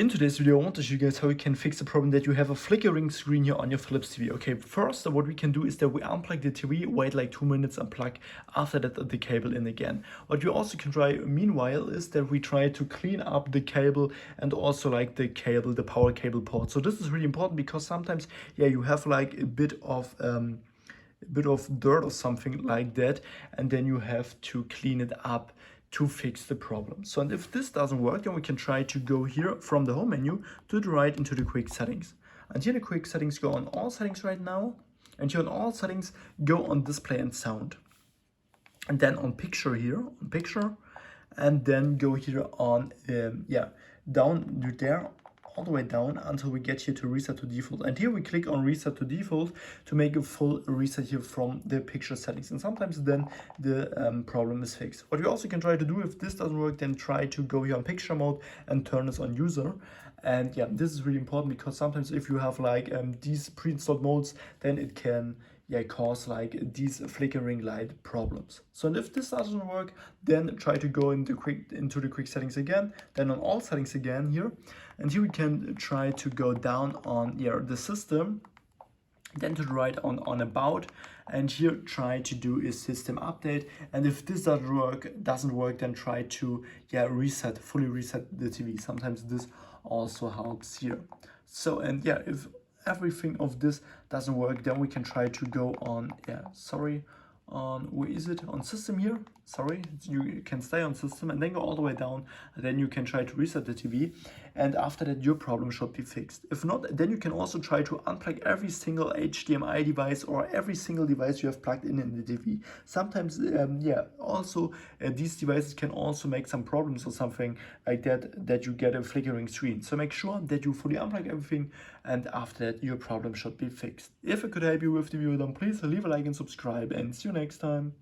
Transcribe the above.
In today's video, I want to show you guys how you can fix the problem that you have a flickering screen here on your Philips TV. Okay, first what we can do is that we unplug the TV, wait like 2 minutes, and plug after that the cable in again. What you also can try meanwhile is that we try to clean up the cable and also like the cable, the power cable port. So this is really important because sometimes, yeah, you have like a bit of dirt or something like that, and then you have to clean it up to fix the problem. So, and if this doesn't work, then we can try to go here from the home menu to the right into the quick settings. And here in the quick settings, go on all settings right now. And here on all settings, go on display and sound. And then on picture here, on picture, and then go here on, down there, all the way down until we get here to reset to default. And here we click on reset to default to make a full reset here from the picture settings. And sometimes then the problem is fixed. What you also can try to do, if this doesn't work, then try to go here on picture mode and turn this on user. And yeah, this is really important because sometimes if you have like these pre-installed modes, then it can cause like these flickering light problems. So and if this doesn't work, then try to go into the quick settings again, then on all settings again here. And here we can try to go down on the system, then to the right on about, and here try to do a system update. And if this doesn't work, then try to fully reset the TV. Sometimes this also helps here. So and yeah, if everything of this doesn't work, then we can try to go on where is it, on system here, you can stay on system and then go all the way down, and then you can try to reset the TV, and after that your problem should be fixed. If not, then you can also try to unplug every single HDMI device or every single device you have plugged in the TV. Sometimes these devices can also make some problems or something like that you get a flickering screen. So make sure that you fully unplug everything, and after that your problem should be fixed. If I could help you with the video, then please leave a like and subscribe, and see you next time.